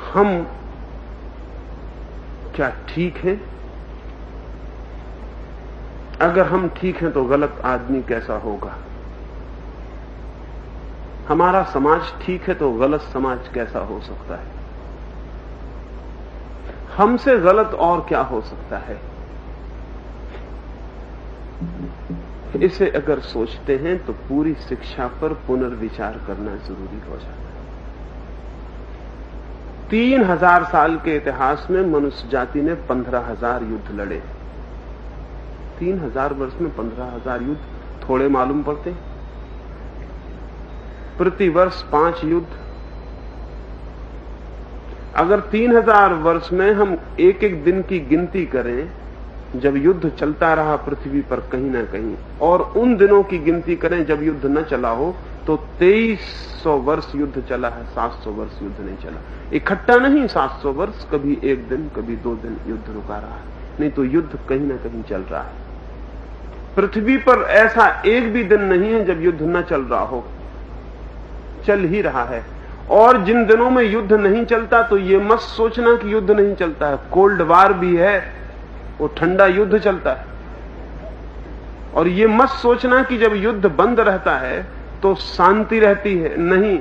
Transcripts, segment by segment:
हम क्या ठीक हैं? अगर हम ठीक हैं तो गलत आदमी कैसा होगा? हमारा समाज ठीक है तो गलत समाज कैसा हो सकता है? हमसे गलत और क्या हो सकता है? इसे अगर सोचते हैं तो पूरी शिक्षा पर पुनर्विचार करना जरूरी हो जाता है। 3000 साल के इतिहास में मनुष्य जाति ने 15,000 युद्ध लड़े। 3000 वर्ष में 15,000 युद्ध थोड़े मालूम पड़ते? प्रति वर्ष 5 युद्ध। अगर 3000 वर्ष में हम एक एक दिन की गिनती करें जब युद्ध चलता रहा पृथ्वी पर कहीं ना कहीं, और उन दिनों की गिनती करें जब युद्ध न चला हो, तो 2300 वर्ष युद्ध चला है, 700 वर्ष युद्ध नहीं चला। इकट्ठा नहीं 700 वर्ष, कभी एक दिन कभी 2 दिन युद्ध रुका रहा है, नहीं तो युद्ध कहीं ना कहीं चल रहा है। पृथ्वी पर ऐसा एक भी दिन नहीं है जब युद्ध न चल रहा हो, चल ही रहा है। और जिन दिनों में युद्ध नहीं चलता तो ये मत सोचना कि युद्ध नहीं चलता है। कोल्ड वार भी है, वो ठंडा युद्ध चलता है। और ये मत सोचना कि जब युद्ध बंद रहता है तो शांति रहती है, नहीं।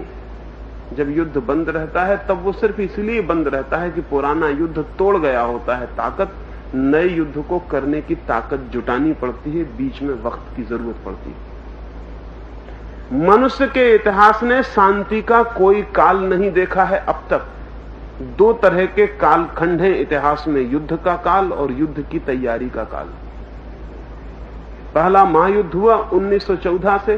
जब युद्ध बंद रहता है तब वो सिर्फ इसलिए बंद रहता है कि पुराना युद्ध तोड़ गया होता है। ताकत नए युद्ध को करने की ताकत जुटानी पड़ती है, बीच में वक्त की जरूरत पड़ती है। मनुष्य के इतिहास ने शांति का कोई काल नहीं देखा है अब तक। 2 तरह के कालखंड हैं इतिहास में, युद्ध का काल और युद्ध की तैयारी का काल। पहला महायुद्ध हुआ 1914 से,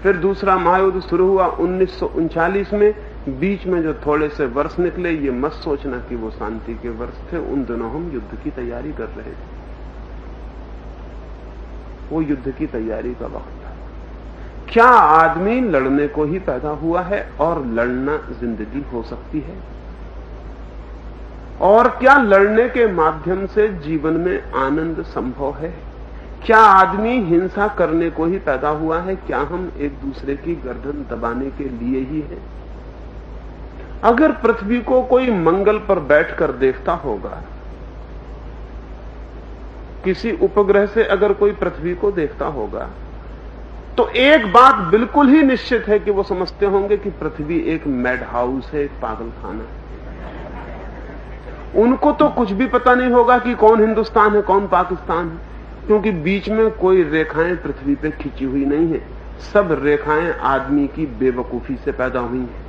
फिर दूसरा महायुद्ध शुरू हुआ 1939 में। बीच में जो थोड़े से वर्ष निकले, ये मत सोचना कि वो शांति के वर्ष थे। उन दिनों हम युद्ध की तैयारी कर रहे थे, वो युद्ध की तैयारी का वक्त था। क्या आदमी लड़ने को ही पैदा हुआ है और लड़ना जिंदगी हो सकती है? और क्या लड़ने के माध्यम से जीवन में आनंद संभव है? क्या आदमी हिंसा करने को ही पैदा हुआ है? क्या हम एक दूसरे की गर्दन दबाने के लिए ही हैं? अगर पृथ्वी को कोई मंगल पर बैठकर देखता होगा, किसी उपग्रह से अगर कोई पृथ्वी को देखता होगा, तो एक बात बिल्कुल ही निश्चित है कि वो समझते होंगे कि पृथ्वी एक मैड हाउस है, एक पागलखाना है। उनको तो कुछ भी पता नहीं होगा कि कौन हिंदुस्तान है, कौन पाकिस्तान है, क्योंकि बीच में कोई रेखाएं पृथ्वी पे खींची हुई नहीं है। सब रेखाएं आदमी की बेवकूफी से पैदा हुई हैं।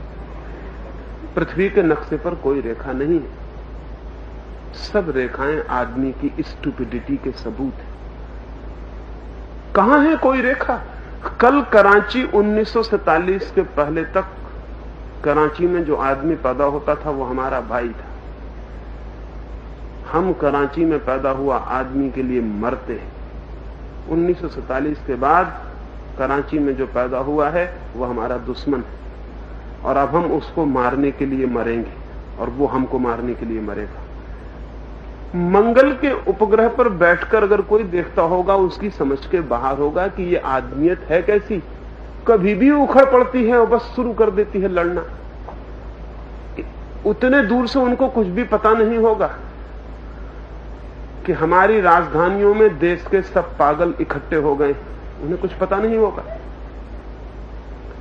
पृथ्वी के नक्शे पर कोई रेखा नहीं है, सब रेखाएं आदमी की स्टुपिडिटी के सबूत है। कहां है कोई रेखा? कल कराची 1947 के पहले तक कराची में जो आदमी पैदा होता था वो हमारा भाई था। हम कराची में पैदा हुआ आदमी के लिए मरते हैं। 1947 के बाद कराची में जो पैदा हुआ है वो हमारा दुश्मन है, और अब हम उसको मारने के लिए मरेंगे और वो हमको मारने के लिए मरेगा। मंगल के उपग्रह पर बैठकर अगर कोई देखता होगा, उसकी समझ के बाहर होगा कि ये आदमियत है कैसी। कभी भी उखड़ पड़ती है और बस शुरू कर देती है लड़ना। उतने दूर से उनको कुछ भी पता नहीं होगा कि हमारी राजधानियों में देश के सब पागल इकट्ठे हो गए। उन्हें कुछ पता नहीं होगा।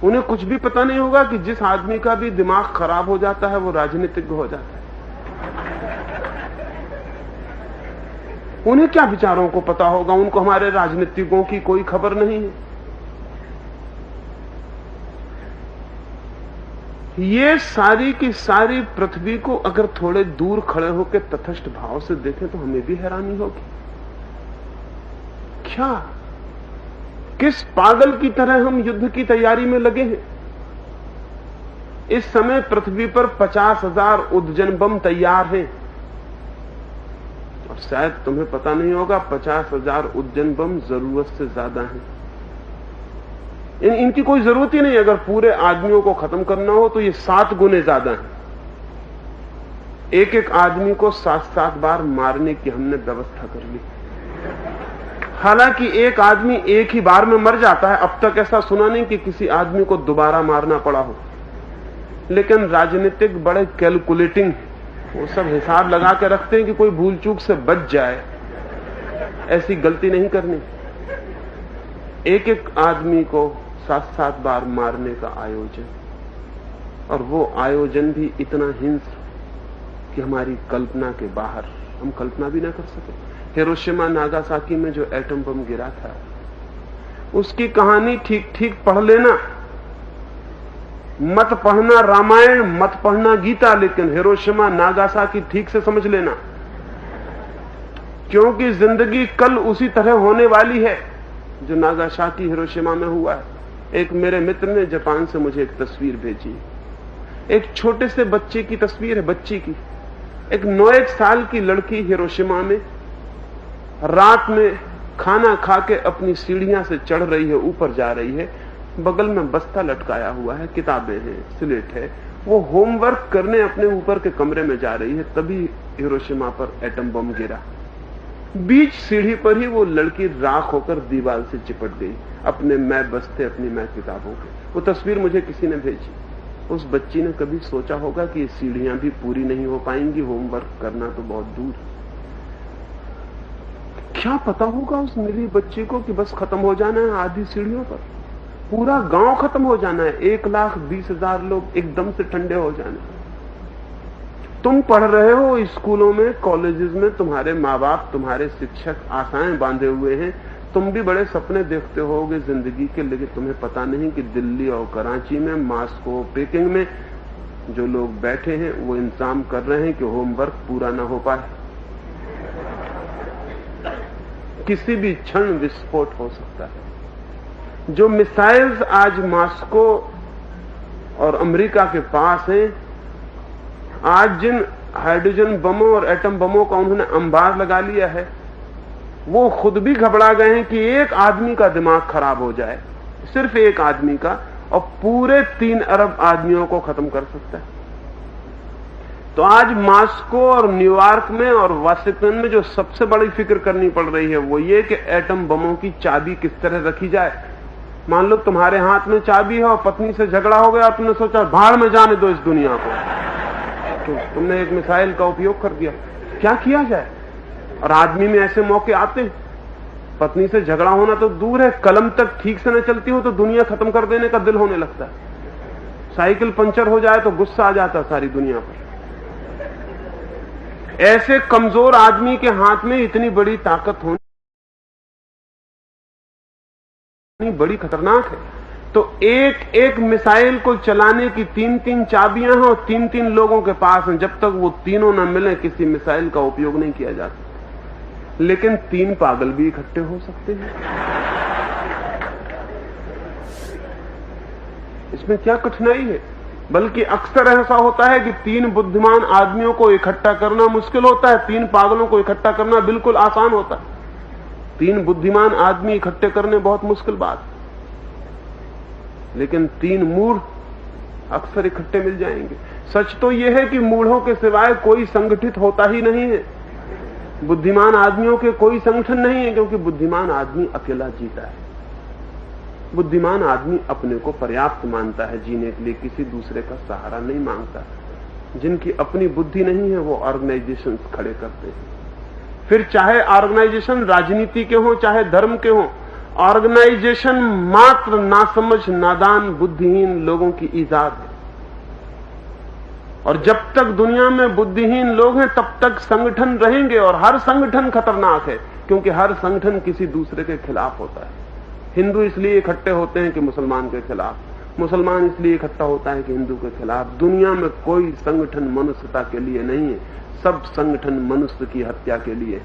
उन्हें कुछ भी पता नहीं होगा कि जिस आदमी का भी दिमाग खराब हो जाता है वो राजनीतिज्ञ हो जाता है। उन्हें क्या विचारों को पता होगा? उनको हमारे राजनीतिज्ञों की कोई खबर नहीं है। ये सारी की सारी पृथ्वी को अगर थोड़े दूर खड़े होकर तटस्थ भाव से देखें तो हमें भी हैरानी होगी। क्या, किस पागल की तरह हम युद्ध की तैयारी में लगे हैं? इस समय पृथ्वी पर 50,000 उद्जन बम तैयार हैं, और शायद तुम्हें पता नहीं होगा 50,000 उद्जन बम जरूरत से ज्यादा हैं। इनकी कोई जरूरत ही नहीं। अगर पूरे आदमियों को खत्म करना हो तो ये 7 गुने ज्यादा है। एक एक आदमी को 7-7 बार मारने की हमने व्यवस्था कर ली। हालांकि एक आदमी एक ही बार में मर जाता है। अब तक ऐसा सुना नहीं कि किसी आदमी को दोबारा मारना पड़ा हो। लेकिन राजनीतिक बड़े कैलकुलेटिंग, वो सब हिसाब लगा के रखते हैं कि कोई भूल चूक से बच जाए, ऐसी गलती नहीं करनी। एक एक आदमी को 7-7 बार मारने का आयोजन, और वो आयोजन भी इतना हिंस्र कि हमारी कल्पना के बाहर, हम कल्पना भी ना कर सके। हिरोशिमा नागासाकी में जो एटम बम गिरा था, उसकी कहानी ठीक ठीक पढ़ लेना, मत पढ़ना रामायण, मत पढ़ना गीता, लेकिन हिरोशिमा नागासाकी ठीक से समझ लेना, क्योंकि जिंदगी कल उसी तरह होने वाली है जो नागासाकी हिरोशिमा में हुआ है। एक मेरे मित्र ने जापान से मुझे एक तस्वीर भेजी, एक छोटे से बच्चे की तस्वीर है, बच्ची की, एक 9-1 साल की लड़की हिरोशिमा में रात में खाना खा के अपनी सीढ़ियां से चढ़ रही है, ऊपर जा रही है, बगल में बस्ता लटकाया हुआ है, किताबें हैं, स्लेट है, वो होमवर्क करने अपने ऊपर के कमरे में जा रही है, तभी हिरोशिमा पर एटम बम गिरा। बीच सीढ़ी पर ही वो लड़की राख होकर दीवार से चिपट गई, अपने मैं बस्ते, अपनी मैं किताबों के। वो तस्वीर मुझे किसी ने भेजी। उस बच्ची ने कभी सोचा होगा कि ये सीढ़ियां भी पूरी नहीं हो पाएंगी, होमवर्क करना तो बहुत दूर। क्या पता होगा उस मिली बच्ची को कि बस खत्म हो जाना है आधी सीढ़ियों पर, पूरा गांव खत्म हो जाना है, 1,20,000 लोग एकदम से ठंडे हो जाने। तुम पढ़ रहे हो स्कूलों में, कॉलेजेस में, तुम्हारे माँ बाप, तुम्हारे शिक्षक आशाएं बांधे हुए हैं, तुम भी बड़े सपने देखते होगे जिंदगी के, लेकिन तुम्हें पता नहीं कि दिल्ली और कराची में, मॉस्को, पेकिंग में जो लोग बैठे हैं वो इंतजाम कर रहे हैं कि होमवर्क पूरा ना हो पाए। किसी भी क्षण विस्फोट हो सकता है। जो मिसाइल्स आज मॉस्को और अमेरिका के पास हैं, आज जिन हाइड्रोजन बमों और एटम बमों का उन्होंने अंबार लगा लिया है, वो खुद भी घबरा गए हैं कि एक आदमी का दिमाग खराब हो जाए, सिर्फ एक आदमी का, और पूरे 3 अरब आदमियों को खत्म कर सकता है। तो आज मॉस्को और न्यूयॉर्क में और वाशिंगटन में जो सबसे बड़ी फिक्र करनी पड़ रही है वो ये कि एटम बमों की चाबी किस तरह रखी जाए। मान लो तुम्हारे हाथ में चाबी है और पत्नी से झगड़ा हो गया, तुमने सोचा भाड़ में जाने दो इस दुनिया को, तो तुमने एक मिसाइल का उपयोग कर दिया, क्या किया जाए? और आदमी में ऐसे मौके आते हैं। पत्नी से झगड़ा होना तो दूर है, कलम तक ठीक से न चलती हो तो दुनिया खत्म कर देने का दिल होने लगता है। साइकिल पंचर हो जाए तो गुस्सा आ जाता सारी दुनिया पर। ऐसे कमजोर आदमी के हाथ में इतनी बड़ी ताकत होनी बड़ी खतरनाक है। तो एक एक मिसाइल को चलाने की 3-3 चाबियां हैं और 3-3 लोगों के पास हैं। जब तक वो तीनों न मिले किसी मिसाइल का उपयोग नहीं किया जा सकता। लेकिन 3 पागल भी इकट्ठे हो सकते हैं। इसमें क्या कठिनाई है? बल्कि अक्सर ऐसा होता है कि 3 बुद्धिमान आदमियों को इकट्ठा करना मुश्किल होता है, 3 पागलों को इकट्ठा करना बिल्कुल आसान होता है। 3 बुद्धिमान आदमी इकट्ठे करने बहुत मुश्किल बात, लेकिन 3 मूढ़ अक्सर इकट्ठे मिल जाएंगे। सच तो यह है कि मूढ़ों के सिवाय कोई संगठित होता ही नहीं है। बुद्धिमान आदमियों के कोई संगठन नहीं है, क्योंकि बुद्धिमान आदमी अकेला जीता है। बुद्धिमान आदमी अपने को पर्याप्त मानता है जीने के लिए, किसी दूसरे का सहारा नहीं मांगता। जिनकी अपनी बुद्धि नहीं है वो ऑर्गेनाइजेशन खड़े करते हैं। फिर चाहे ऑर्गेनाइजेशन राजनीति के हों चाहे धर्म के हों, ऑर्गेनाइजेशन मात्र नासमझ, नादान, बुद्धिहीन लोगों की ईजाद है। और जब तक दुनिया में बुद्धिहीन लोग हैं तब तक संगठन रहेंगे, और हर संगठन खतरनाक है, क्योंकि हर संगठन किसी दूसरे के खिलाफ होता है। हिंदू इसलिए इकट्ठे होते हैं कि मुसलमान के खिलाफ, मुसलमान इसलिए इकट्ठा होता है कि हिंदू के खिलाफ। दुनिया में कोई संगठन मनुष्यता के लिए नहीं है, सब संगठन मनुष्य की हत्या के लिए।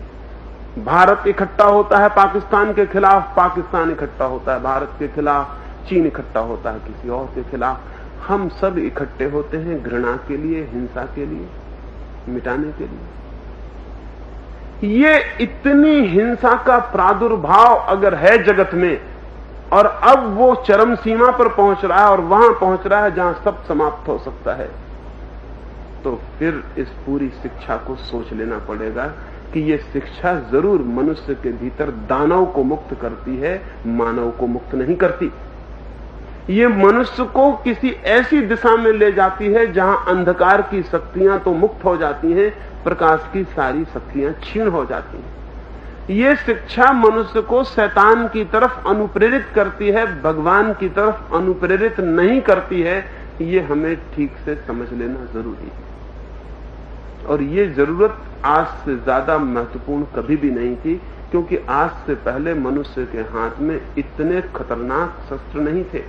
भारत इकट्ठा होता है पाकिस्तान के खिलाफ, पाकिस्तान इकट्ठा होता है भारत के खिलाफ, चीन इकट्ठा होता है किसी और के खिलाफ। हम सब इकट्ठे होते हैं घृणा के लिए, हिंसा के लिए, मिटाने के लिए। ये इतनी हिंसा का प्रादुर्भाव अगर है जगत में, और अब वो चरम सीमा पर पहुंच रहा है और वहां पहुंच रहा है जहां सब समाप्त हो सकता है, तो फिर इस पूरी शिक्षा को सोच लेना पड़ेगा कि ये शिक्षा जरूर मनुष्य के भीतर दानव को मुक्त करती है, मानव को मुक्त नहीं करती। ये मनुष्य को किसी ऐसी दिशा में ले जाती है जहां अंधकार की शक्तियां तो मुक्त हो जाती हैं, प्रकाश की सारी शक्तियां क्षीण हो जाती हैं। ये शिक्षा मनुष्य को शैतान की तरफ अनुप्रेरित करती है, भगवान की तरफ अनुप्रेरित नहीं करती है। ये हमें ठीक से समझ लेना जरूरी है। और ये जरूरत आज से ज्यादा महत्वपूर्ण कभी भी नहीं थी, क्योंकि आज से पहले मनुष्य के हाथ में इतने खतरनाक शस्त्र नहीं थे।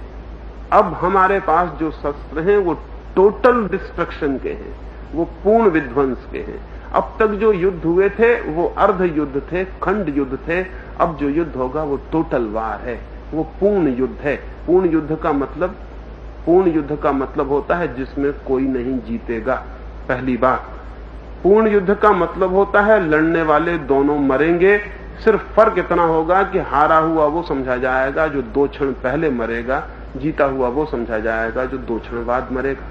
अब हमारे पास जो शस्त्र हैं वो टोटल डिस्ट्रक्शन के हैं, वो पूर्ण विध्वंस के हैं। अब तक जो युद्ध हुए थे वो अर्ध युद्ध थे, खंड युद्ध थे। अब जो युद्ध होगा वो टोटल वार है, वो पूर्ण युद्ध है। पूर्ण युद्ध का मतलब होता है जिसमें कोई नहीं जीतेगा। पहली बात, पूर्ण युद्ध का मतलब होता है लड़ने वाले दोनों मरेंगे। सिर्फ फर्क इतना होगा कि हारा हुआ वो समझा जाएगा जो 2 क्षण पहले मरेगा, जीता हुआ वो समझा जाएगा जो 2 क्षण बाद मरेगा।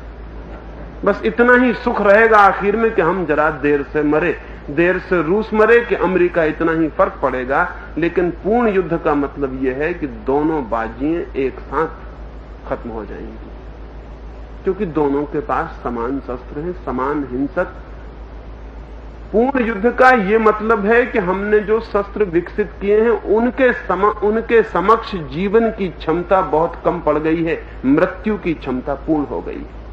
बस इतना ही सुख रहेगा आखिर में कि हम जरा देर से मरे, देर से रूस मरे कि अमेरिका, इतना ही फर्क पड़ेगा। लेकिन पूर्ण युद्ध का मतलब यह है कि दोनों बाजियां एक साथ खत्म हो जाएंगी, क्योंकि दोनों के पास समान शस्त्र हैं, समान हिंसक। पूर्ण युद्ध का यह मतलब है कि हमने जो शस्त्र विकसित किए हैं उनके समक्ष जीवन की क्षमता बहुत कम पड़ गई है, मृत्यु की क्षमता पूर्ण हो गई है।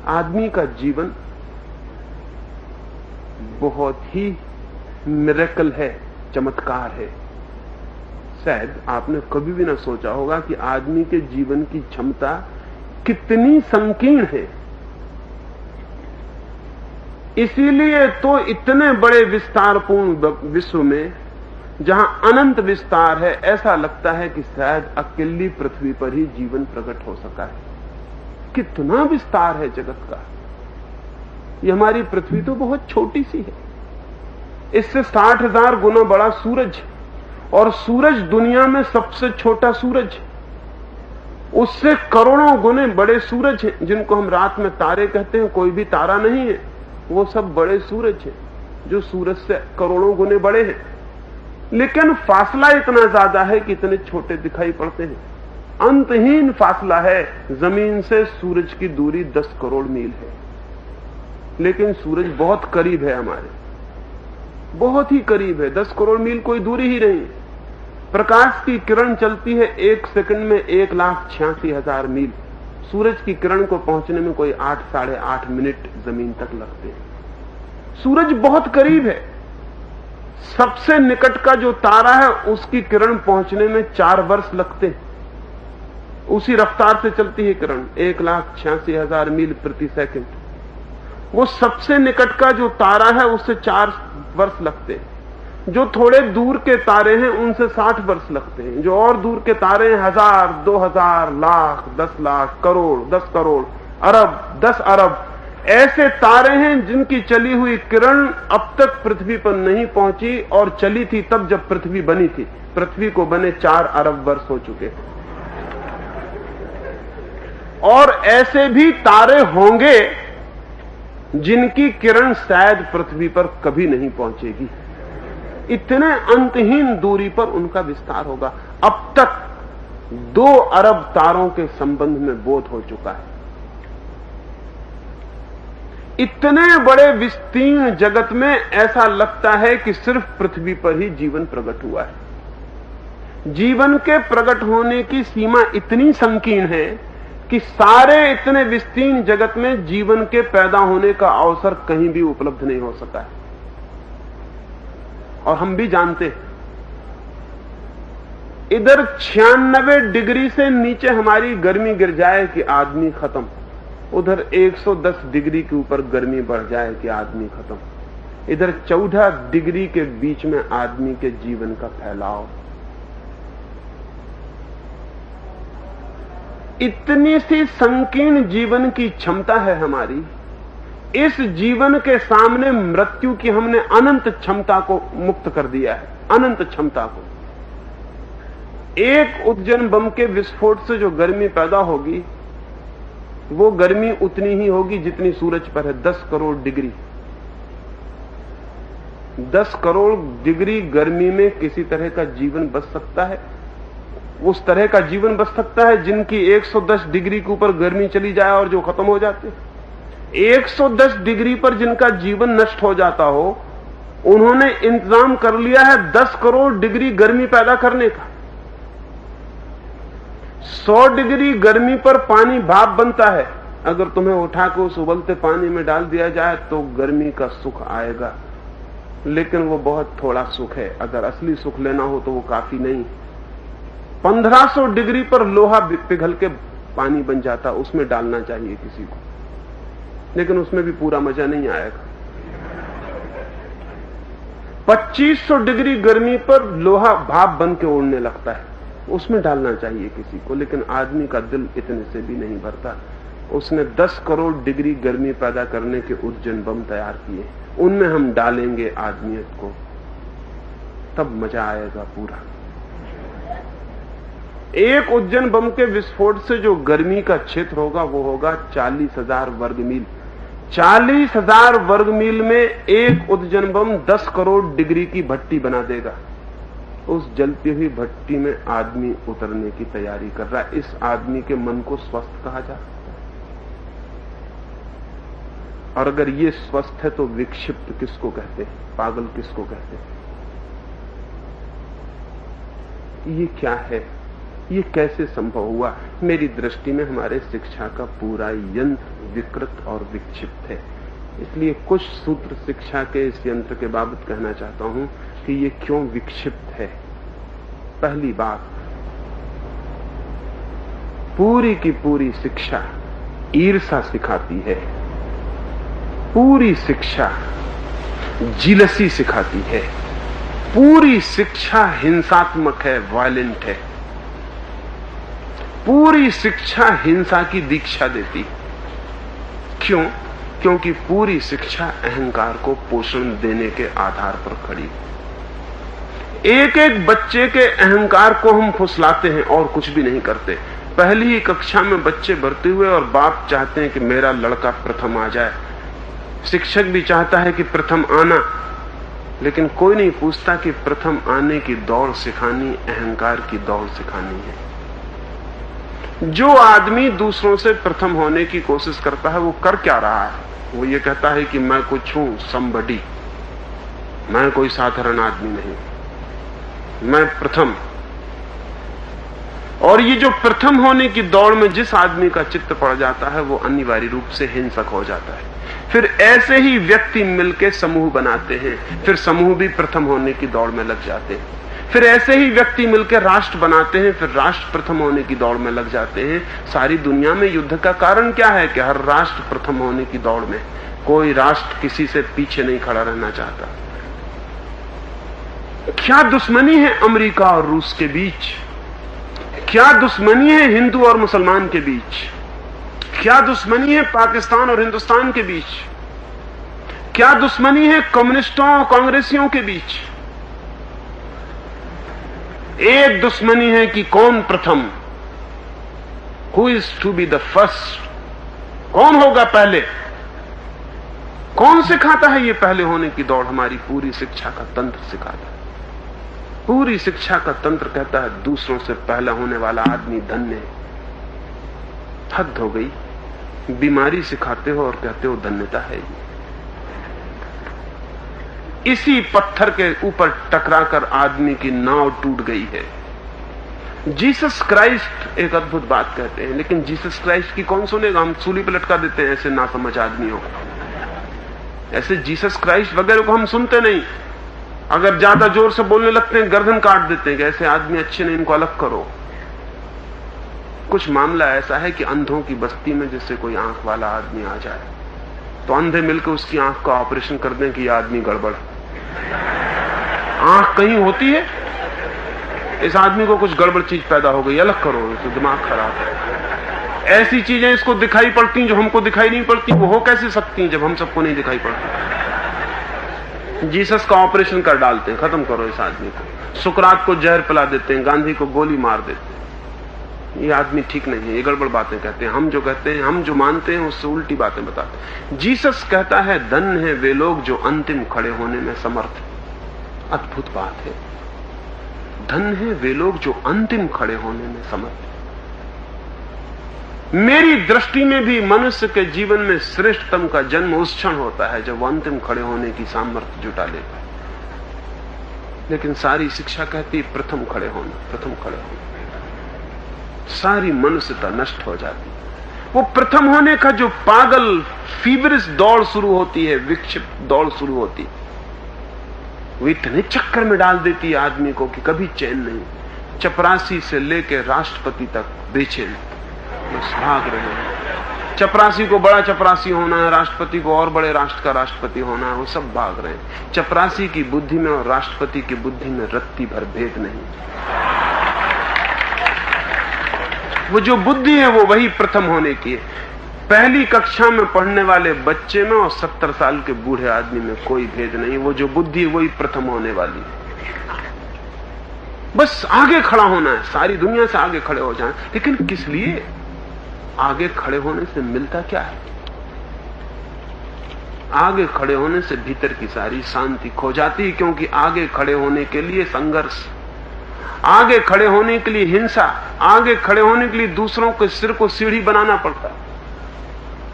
आदमी का जीवन बहुत ही मिरेकल है, चमत्कार है। शायद आपने कभी भी ना सोचा होगा कि आदमी के जीवन की क्षमता कितनी संकीर्ण है। इसीलिए तो इतने बड़े विस्तारपूर्ण विश्व में जहां अनंत विस्तार है, ऐसा लगता है कि शायद अकेली पृथ्वी पर ही जीवन प्रकट हो सका है। कितना विस्तार है जगत का। ये हमारी पृथ्वी तो बहुत छोटी सी है, इससे 60,000 गुना बड़ा सूरज, और सूरज दुनिया में सबसे छोटा सूरज, उससे करोड़ों गुने बड़े सूरज हैं जिनको हम रात में तारे कहते हैं। कोई भी तारा नहीं है, वो सब बड़े सूरज हैं जो सूरज से करोड़ों गुने बड़े हैं। लेकिन फासला इतना ज्यादा है कि इतने छोटे दिखाई पड़ते हैं। अंतहीन फासला है। जमीन से सूरज की दूरी 10 करोड़ मील है, लेकिन सूरज बहुत करीब है, हमारे बहुत ही करीब है। 10 करोड़ मील कोई दूरी ही नहीं। प्रकाश की किरण चलती है 1 सेकंड में 1,86,000 मील। सूरज की किरण को पहुंचने में कोई 8 साढ़े 8 मिनट जमीन तक लगते हैं। सूरज बहुत करीब है। सबसे निकट का जो तारा है उसकी किरण पहुंचने में 4 वर्ष लगते हैं। उसी रफ्तार से चलती है किरण, 1,86,000 मील प्रति सेकंड। वो सबसे निकट का जो तारा है उससे 4 वर्ष लगते हैं। जो थोड़े दूर के तारे हैं उनसे 60 वर्ष लगते हैं। जो और दूर के तारे हैं 1000, 2000, लाख, 10 लाख, करोड़, 10 करोड़, अरब, 10 अरब, ऐसे तारे हैं जिनकी चली हुई किरण अब तक पृथ्वी पर नहीं पहुंची, और चली थी तब जब पृथ्वी बनी थी। पृथ्वी को बने 4 अरब वर्ष हो चुके। और ऐसे भी तारे होंगे जिनकी किरण शायद पृथ्वी पर कभी नहीं पहुंचेगी। इतने अंतहीन दूरी पर उनका विस्तार होगा। अब तक 2 अरब तारों के संबंध में बोध हो चुका है। इतने बड़े विस्तीर्ण जगत में ऐसा लगता है कि सिर्फ पृथ्वी पर ही जीवन प्रकट हुआ है। जीवन के प्रकट होने की सीमा इतनी संकीर्ण है कि सारे इतने विस्तीर्ण जगत में जीवन के पैदा होने का अवसर कहीं भी उपलब्ध नहीं हो सका है। और हम भी जानते हैं, इधर 96 डिग्री से नीचे हमारी गर्मी गिर जाए कि आदमी खत्म, उधर 110 डिग्री के ऊपर गर्मी बढ़ जाए कि आदमी खत्म। इधर 14 डिग्री के बीच में आदमी के जीवन का फैलाव। इतनी सी संकीर्ण जीवन की क्षमता है हमारी। इस जीवन के सामने मृत्यु की हमने अनंत क्षमता को मुक्त कर दिया है, अनंत क्षमता को। एक उद्जन बम के विस्फोट से जो गर्मी पैदा होगी वो गर्मी उतनी ही होगी जितनी सूरज पर है, 10 करोड़ डिग्री। 10 करोड़ डिग्री गर्मी में किसी तरह का जीवन बच सकता है? उस तरह का जीवन बच सकता है जिनकी 110 डिग्री के ऊपर गर्मी चली जाए और जो खत्म हो जाते। 110 डिग्री पर जिनका जीवन नष्ट हो जाता हो, उन्होंने इंतजाम कर लिया है 10 करोड़ डिग्री गर्मी पैदा करने का। 100 डिग्री गर्मी पर पानी भाप बनता है। अगर तुम्हें उठा के उस उबलते पानी में डाल दिया जाए तो गर्मी का सुख आएगा, लेकिन वो बहुत थोड़ा सुख है। अगर असली सुख लेना हो तो वो काफी नहीं। 1500 डिग्री पर लोहा पिघल के पानी बन जाता, उसमें डालना चाहिए किसी को, लेकिन उसमें भी पूरा मजा नहीं आएगा। 2500 डिग्री गर्मी पर लोहा भाप बन के उड़ने लगता है, उसमें डालना चाहिए किसी को, लेकिन आदमी का दिल इतने से भी नहीं भरता। उसने 10 करोड़ डिग्री गर्मी पैदा करने के उज्जैन बम तैयार किए, उनमें हम डालेंगे आदमियत को, तब मजा आएगा पूरा। एक उज्जैन बम के विस्फोट से जो गर्मी का क्षेत्र होगा वो होगा 40,000 वर्ग मील। 40,000 वर्ग मील में एक उज्जैन बम 10 करोड़ डिग्री की भट्टी बना देगा। उस जलती हुई भट्टी में आदमी उतरने की तैयारी कर रहा है। इस आदमी के मन को स्वस्थ कहा जा सकता है। और अगर ये स्वस्थ है तो विक्षिप्त किसको कहते हैं, पागल किसको कहते हैं? ये क्या है, ये कैसे संभव हुआ? मेरी दृष्टि में हमारे शिक्षा का पूरा यंत्र विकृत और विक्षिप्त है। इसलिए कुछ सूत्र शिक्षा के इस यंत्र के बाबत कहना चाहता हूं कि ये क्यों विक्षिप्त है। पहली बात, पूरी की पूरी शिक्षा ईर्ष्या सिखाती है, पूरी शिक्षा जीलसी सिखाती है, पूरी शिक्षा हिंसात्मक है, वायलेंट है, पूरी शिक्षा हिंसा की दीक्षा देती है। क्यों? क्योंकि पूरी शिक्षा अहंकार को पोषण देने के आधार पर खड़ी। एक एक बच्चे के अहंकार को हम फुसलाते हैं और कुछ भी नहीं करते। पहली ही कक्षा में बच्चे भर्ती हुए और बाप चाहते हैं कि मेरा लड़का प्रथम आ जाए, शिक्षक भी चाहता है कि प्रथम आना, लेकिन कोई नहीं पूछता कि प्रथम आने की दौड़ सिखानी अहंकार की दौड़ सिखानी है। जो आदमी दूसरों से प्रथम होने की कोशिश करता है वो कर क्या रहा है? वो ये कहता है कि मैं कुछ हूं, समबडी, मैं कोई साधारण आदमी नहीं, मैं प्रथम। और ये जो प्रथम होने की दौड़ में जिस आदमी का चित्त पड़ जाता है वो अनिवार्य रूप से हिंसक हो जाता है। फिर ऐसे ही व्यक्ति मिलकर समूह बनाते हैं, फिर समूह भी प्रथम होने की दौड़ में लग जाते हैं। फिर ऐसे ही व्यक्ति मिलकर राष्ट्र बनाते हैं, फिर राष्ट्र प्रथम होने की दौड़ में लग जाते हैं। सारी दुनिया में युद्ध का कारण क्या है कि हर राष्ट्र प्रथम होने की दौड़ में, कोई राष्ट्र किसी से पीछे नहीं खड़ा रहना चाहता। क्या दुश्मनी है अमेरिका और रूस के बीच? क्या दुश्मनी है हिंदू और मुसलमान के बीच? क्या दुश्मनी है पाकिस्तान और हिंदुस्तान के बीच? क्या दुश्मनी है कम्युनिस्टों और कांग्रेसियों के बीच? एक दुश्मनी है कि कौन प्रथम, who is to be the first, कौन होगा पहले। कौन सिखाता है ये पहले होने की दौड़? हमारी पूरी शिक्षा का तंत्र सिखाता है। पूरी शिक्षा का तंत्र कहता है दूसरों से पहला होने वाला आदमी धन्य है। हद हो गई, बीमारी सिखाते हो और कहते हो धन्यता है। इसी पत्थर के ऊपर टकराकर आदमी की नाव टूट गई है। जीसस क्राइस्ट एक अद्भुत बात कहते हैं, लेकिन जीसस क्राइस्ट की कौन सुनेगा? हम सूली पर लटका देते हैं ऐसे नासमझ आदमियों को। ऐसे जीसस क्राइस्ट वगैरह को हम सुनते नहीं। अगर ज्यादा जोर से बोलने लगते हैं गर्दन काट देते हैं कि ऐसे आदमी अच्छे नहीं, इनको अलग करो। कुछ मामला ऐसा है कि अंधों की बस्ती में जिससे कोई आंख वाला आदमी आ जाए तो अंधे मिलकर उसकी आंख का ऑपरेशन कर दें कि यह आदमी गड़बड़। आंख कहीं होती है, इस आदमी को कुछ गड़बड़ चीज पैदा हो गई, अलग करो, तो दिमाग खराब है। ऐसी चीजें इसको दिखाई पड़ती जो हमको दिखाई नहीं पड़ती। वो हो कैसे सकती हैं जब हम सबको नहीं दिखाई पड़ती? जीसस का ऑपरेशन कर डालते हैं, खत्म करो इस आदमी को। सुकरात को जहर पिला देते हैं, गांधी को गोली मार देते हैं। ये आदमी ठीक नहीं है, ये गड़बड़ बातें कहते हैं। हम जो कहते हैं, हम जो मानते हैं उससे उल्टी बातें बताते हैं। जीसस कहता है धन्य है वे लोग जो अंतिम खड़े होने में समर्थ है। अद्भुत बात है। धन है वे लोग जो अंतिम खड़े होने में समर्थ हैं। मेरी दृष्टि में भी मनुष्य के जीवन में श्रेष्ठतम का जन्म उस क्षण होता है जब वो अंतिम खड़े होने की सामर्थ्य जुटा लेता है। लेकिन सारी शिक्षा कहती है प्रथम खड़े होना, प्रथम खड़े होना। सारी मनुष्यता नष्ट हो जाती है। वो प्रथम होने का जो पागल फीवरिश दौड़ शुरू होती है, विक्षिप्त दौड़ शुरू होती है, वो इतने चक्कर में डाल देती है आदमी को कि कभी चैन नहीं। चपरासी से लेकर राष्ट्रपति तक बेचैन, बस भाग रहे हैं। चपरासी को बड़ा चपरासी होना है, राष्ट्रपति को और बड़े राष्ट्र का राष्ट्रपति होना है, वो सब भाग रहे हैं। चपरासी की बुद्धि में और राष्ट्रपति की बुद्धि में रत्ती भर भेद नहीं। वो जो बुद्धि है वो वही प्रथम होने की है। पहली कक्षा में पढ़ने वाले बच्चे में और 70 साल के बूढ़े आदमी में कोई भेद नहीं। वो जो बुद्धि है वही प्रथम होने वाली है। बस आगे खड़ा होना है, सारी दुनिया से आगे खड़े हो जाएं। लेकिन किस लिए? आगे खड़े होने से मिलता क्या है? आगे खड़े होने से भीतर की सारी शांति खो जाती है, क्योंकि आगे खड़े होने के लिए संघर्ष, आगे खड़े होने के लिए हिंसा, आगे खड़े होने के लिए दूसरों के सिर को सीढ़ी बनाना पड़ता है,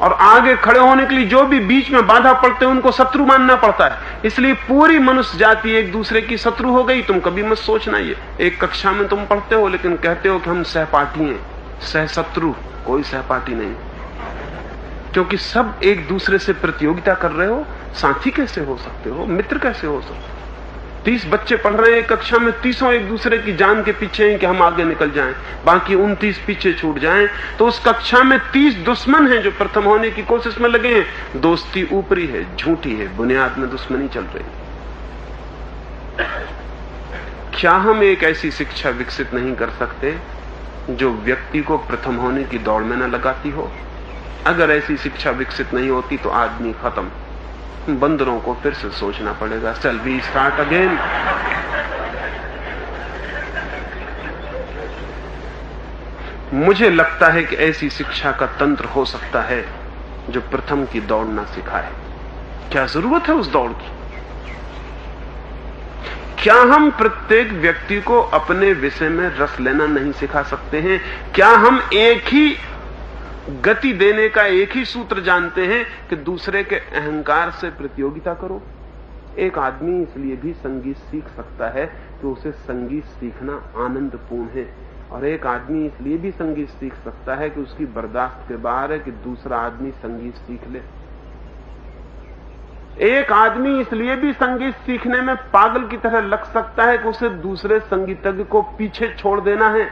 और आगे खड़े होने के लिए जो भी बीच में बाधा पड़ते हैं उनको शत्रु मानना पड़ता है। इसलिए पूरी मनुष्य जाति एक दूसरे की शत्रु हो गई। तुम कभी मत सोचना ये। एक कक्षा में तुम पढ़ते हो लेकिन कहते हो कि हम सहपाठी हैं, सहशत्रु। कोई सहपाठी नहीं, क्योंकि सब एक दूसरे से प्रतियोगिता कर रहे हो। साथी कैसे हो सकते हो? मित्र कैसे हो सकते हो? 30 बच्चे पढ़ रहे हैं एक कक्षा में, 30 एक दूसरे की जान के पीछे हैं कि हम आगे निकल जाएं, बाकी 29 पीछे छूट जाएं। तो उस कक्षा में 30 दुश्मन हैं जो प्रथम होने की कोशिश में लगे हैं। दोस्ती ऊपरी है, झूठी है, बुनियाद में दुश्मनी चल रही। क्या हम एक ऐसी शिक्षा विकसित नहीं कर सकते जो व्यक्ति को प्रथम होने की दौड़ में न लगाती हो? अगर ऐसी शिक्षा विकसित नहीं होती तो आदमी खत्म। बंदरों को फिर से सोचना पड़ेगा, चल वी स्टार्ट अगेन। मुझे लगता है कि ऐसी शिक्षा का तंत्र हो सकता है जो प्रथम की दौड़ ना सिखाए। क्या जरूरत है उस दौड़ की? क्या हम प्रत्येक व्यक्ति को अपने विषय में रस लेना नहीं सिखा सकते हैं? क्या हम एक ही गति देने का एक ही सूत्र जानते हैं कि दूसरे के अहंकार से प्रतियोगिता करो? एक आदमी इसलिए भी संगीत सीख सकता है कि उसे संगीत सीखना आनंदपूर्ण है, और एक आदमी इसलिए भी संगीत सीख सकता है कि उसकी बर्दाश्त के बाहर है कि दूसरा आदमी संगीत सीख ले। एक आदमी इसलिए भी संगीत सीखने में पागल की तरह लग सकता है कि उसे दूसरे संगीतज्ञ को पीछे छोड़ देना है,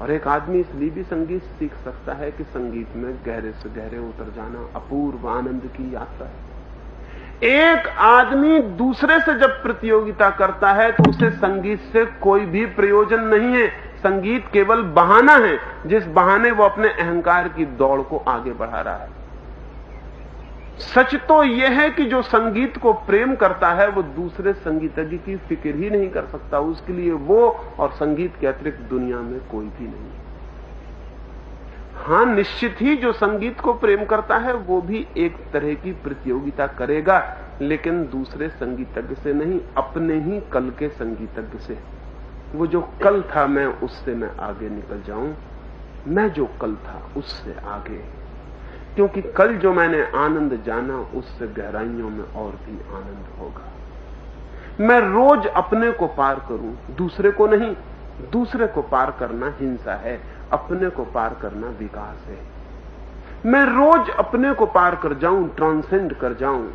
और एक आदमी इसलिए भी संगीत सीख सकता है कि संगीत में गहरे से गहरे उतर जाना अपूर्व आनंद की यात्रा है। एक आदमी दूसरे से जब प्रतियोगिता करता है तो उसे संगीत से कोई भी प्रयोजन नहीं है। संगीत केवल बहाना है, जिस बहाने वो अपने अहंकार की दौड़ को आगे बढ़ा रहा है। सच तो यह है कि जो संगीत को प्रेम करता है वो दूसरे संगीतज्ञ की फिक्र ही नहीं कर सकता। उसके लिए वो और संगीत के अतिरिक्त दुनिया में कोई भी नहीं। हां, निश्चित ही जो संगीत को प्रेम करता है वो भी एक तरह की प्रतियोगिता करेगा, लेकिन दूसरे संगीतज्ञ से नहीं, अपने ही कल के संगीतज्ञ से। वो जो कल था मैं उससे मैं आगे निकल जाऊं, मैं जो कल था उससे आगे, क्योंकि कल जो मैंने आनंद जाना उससे गहराइयों में और भी आनंद होगा। मैं रोज अपने को पार करूं, दूसरे को नहीं। दूसरे को पार करना हिंसा है, अपने को पार करना विकास है। मैं रोज अपने को पार कर जाऊं, ट्रांसेंड कर जाऊं।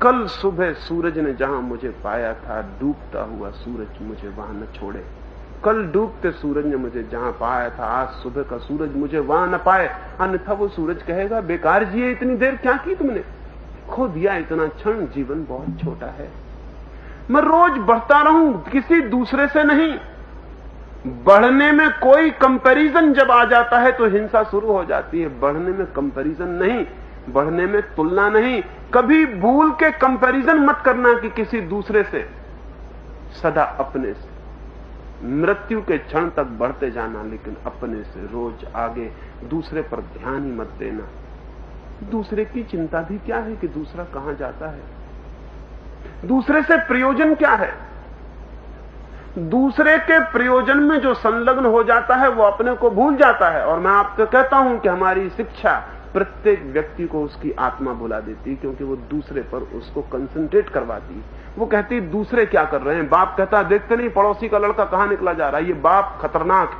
कल सुबह सूरज ने जहां मुझे पाया था, डूबता हुआ सूरज मुझे वहां न छोड़े। कल डूबते सूरज ने मुझे जहां पाया था, आज सुबह का सूरज मुझे वहां न पाए। अन्यथा वो सूरज कहेगा, बेकार जिए, इतनी देर क्या की तुमने, खो दिया इतना क्षण, जीवन बहुत छोटा है। मैं रोज बढ़ता रहूं, किसी दूसरे से नहीं। बढ़ने में कोई कंपैरिजन जब आ जाता है तो हिंसा शुरू हो जाती है। बढ़ने में कंपैरिजन नहीं, बढ़ने में तुलना नहीं। कभी भूल के कंपैरिजन मत करना कि किसी दूसरे से, सदा अपने से। मृत्यु के क्षण तक बढ़ते जाना, लेकिन अपने से रोज आगे। दूसरे पर ध्यान ही मत देना। दूसरे की चिंता भी क्या है कि दूसरा कहां जाता है? दूसरे से प्रयोजन क्या है? दूसरे के प्रयोजन में जो संलग्न हो जाता है वो अपने को भूल जाता है। और मैं आपको कहता हूं कि हमारी शिक्षा प्रत्येक व्यक्ति को उसकी आत्मा भुला देती है, क्योंकि वो दूसरे पर उसको कंसंट्रेट करवाती है। वो कहती दूसरे क्या कर रहे हैं, बाप कहता देखते नहीं पड़ोसी का लड़का कहां निकला जा रहा है, ये बाप खतरनाक है।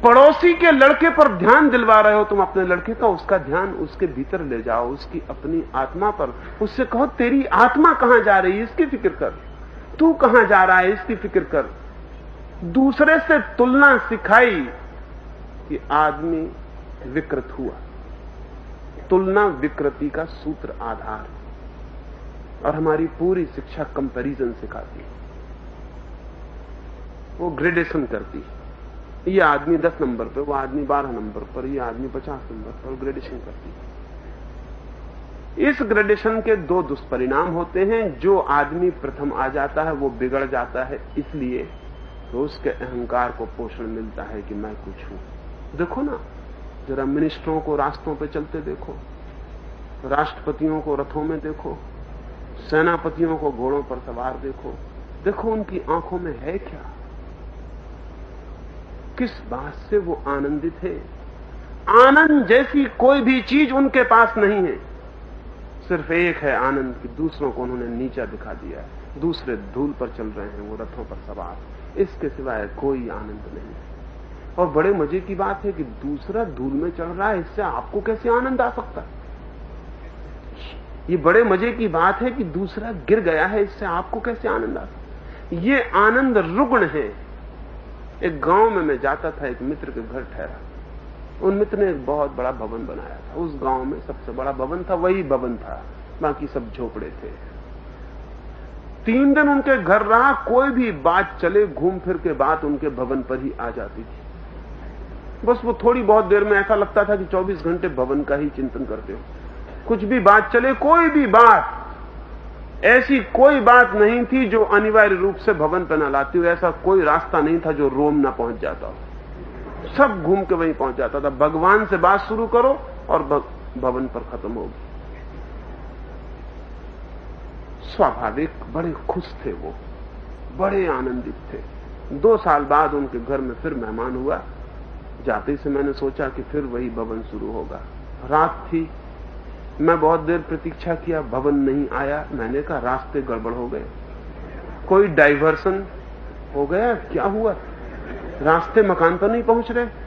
पड़ोसी के लड़के पर ध्यान दिलवा रहे हो तुम अपने लड़के का, उसका ध्यान उसके भीतर ले जाओ, उसकी अपनी आत्मा पर। उससे कहो तेरी आत्मा कहां जा रही है इसकी फिक्र कर, तू कहां जा रहा है इसकी फिक्र कर। दूसरे से तुलना सिखाई कि आदमी विकृत हुआ। तुलना विकृति का सूत्र आधार है। और हमारी पूरी शिक्षा कंपैरिजन सिखाती है, वो ग्रेडेशन करती है। ये आदमी 10 नंबर पे, वो आदमी 12 नंबर पर, ये आदमी 50 नंबर पर, ग्रेडेशन करती है। इस ग्रेडेशन के दो दुष्परिणाम होते हैं। जो आदमी प्रथम आ जाता है वो बिगड़ जाता है, इसलिए तो उसके अहंकार को पोषण मिलता है कि मैं कुछ हूं। देखो ना, जरा मिनिस्टरों को रास्तों पे चलते देखो, राष्ट्रपतियों को रथों में देखो, सेनापतियों को घोड़ों पर सवार देखो, देखो उनकी आंखों में है क्या, किस बात से वो आनंदित है। आनंद जैसी कोई भी चीज उनके पास नहीं है। सिर्फ एक है आनंद कि दूसरों को उन्होंने नीचा दिखा दिया है, दूसरे धूल पर चल रहे हैं, वो रथों पर सवार। इसके सिवाय कोई आनंद नहीं है। और बड़े मजे की बात है कि दूसरा धूल में चढ़ रहा है, इससे आपको कैसे आनंद आ सकता है। ये बड़े मजे की बात है कि दूसरा गिर गया है, इससे आपको कैसे आनंद आ सकता है। ये आनंद रुग्ण है। एक गांव में मैं जाता था, एक मित्र के घर ठहरा। उन मित्र ने एक बहुत बड़ा भवन बनाया था। उस गांव में सबसे बड़ा भवन था, वही भवन था, बाकी सब झोपड़े थे। 3 दिन उनके घर रहा, कोई भी बात चले घूम फिर के बात उनके भवन पर ही आ जाती थी। बस वो थोड़ी बहुत देर में ऐसा लगता था कि 24 घंटे भवन का ही चिंतन करते हो। कुछ भी बात चले, कोई भी बात, ऐसी कोई बात नहीं थी जो अनिवार्य रूप से भवन पर न लाती हो। ऐसा कोई रास्ता नहीं था जो रोम न पहुंच जाता हो। सब घूम के वहीं पहुंच जाता था। भगवान से बात शुरू करो और भवन पर खत्म होगी। स्वाभाविक बड़े खुश थे वो, बड़े आनंदित थे। 2 साल बाद उनके घर में फिर मेहमान हुआ। जाते से मैंने सोचा कि फिर वही भवन शुरू होगा। रात थी, मैं बहुत देर प्रतीक्षा किया, भवन नहीं आया। मैंने कहा रास्ते गड़बड़ हो गए, कोई डाइवर्सन हो गया, क्या हुआ, रास्ते मकान पर नहीं पहुंच रहे।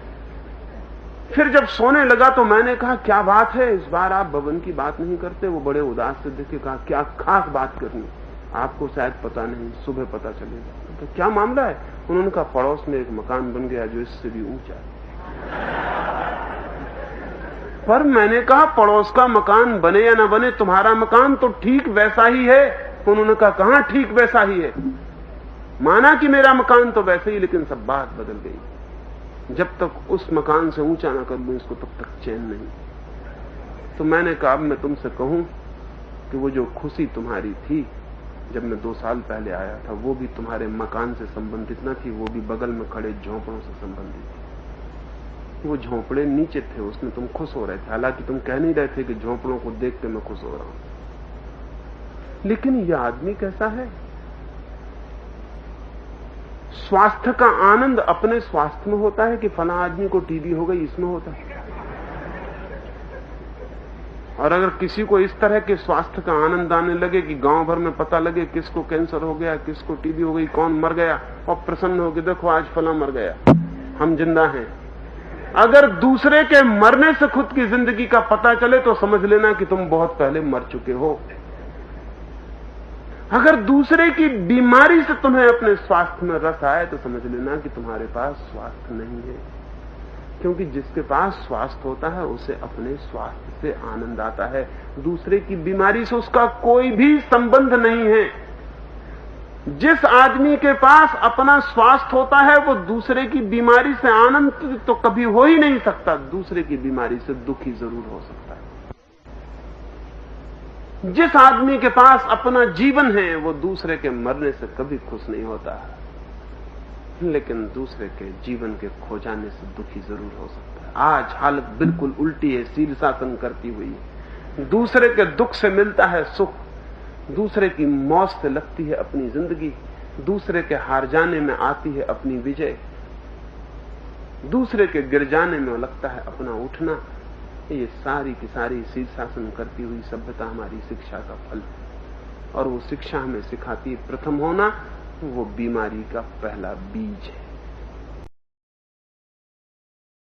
फिर जब सोने लगा तो मैंने कहा क्या बात है, इस बार आप भवन की बात नहीं करते। वो बड़े उदास से देखे, कहा क्या खास बात करनी, आपको शायद पता नहीं, सुबह पता चलेगा। तो क्या मामला है? उन्होंने कहा पड़ोस में एक मकान बन गया जो इससे भी ऊंचा है। पर मैंने कहा पड़ोस का मकान बने या ना बने, तुम्हारा मकान तो ठीक वैसा ही है। उन्होंने कहा कहां ठीक वैसा ही है, माना कि मेरा मकान तो वैसे ही, लेकिन सब बात बदल गई। जब तक उस मकान से ऊंचा ना कर लूं इसको, तब तक चैन नहीं। तो मैंने कहा अब मैं तुमसे कहूं कि वो जो खुशी तुम्हारी थी जब मैं 2 साल पहले आया था, वो भी तुम्हारे मकान से संबंधित न थी, वो भी बगल में खड़े झोंपड़ों से संबंधित थी। वो झोंपड़े नीचे थे, उसमें तुम खुश हो रहे थे। हालांकि तुम कह नहीं रहे थे कि झोंपड़ों को देख के मैं खुश हो रहा हूं। लेकिन यह आदमी कैसा है? स्वास्थ्य का आनंद अपने स्वास्थ्य में होता है कि फला आदमी को टीबी हो गई, इसमें होता है। और अगर किसी को इस तरह के स्वास्थ्य का आनंद आने लगे कि गांव भर में पता लगे किसको कैंसर हो गया, किसको टीबी हो गई, कौन मर गया, और प्रसन्न हो कि देखो आज फला मर गया, हम जिंदा हैं। अगर दूसरे के मरने से खुद की जिंदगी का पता चले तो समझ लेना कि तुम बहुत पहले मर चुके हो। अगर दूसरे की बीमारी से तुम्हें अपने स्वास्थ्य में रस आए तो समझ लेना कि तुम्हारे पास स्वास्थ्य नहीं है। क्योंकि जिसके पास स्वास्थ्य होता है उसे अपने स्वास्थ्य से आनंद आता है, दूसरे की बीमारी से उसका कोई भी संबंध नहीं है। जिस आदमी के पास अपना स्वास्थ्य होता है वो दूसरे की बीमारी से आनंद तो कभी हो ही नहीं सकता, दूसरे की बीमारी से दुखी जरूर हो सकता है। जिस आदमी के पास अपना जीवन है वो दूसरे के मरने से कभी खुश नहीं होता, लेकिन दूसरे के जीवन के खो जाने से दुखी जरूर हो सकता है। आज हालत बिल्कुल उल्टी है, शीर्षासन करती हुई है। दूसरे के दुख से मिलता है सुख, दूसरे की मौत से लगती है अपनी जिंदगी, दूसरे के हार जाने में आती है अपनी विजय, दूसरे के गिर जाने में लगता है अपना उठना। ये सारी की सारी शीर्षासन करती हुई सभ्यता हमारी शिक्षा का फल है। और वो शिक्षा हमें सिखाती है प्रथम होना, वो बीमारी का पहला बीज है।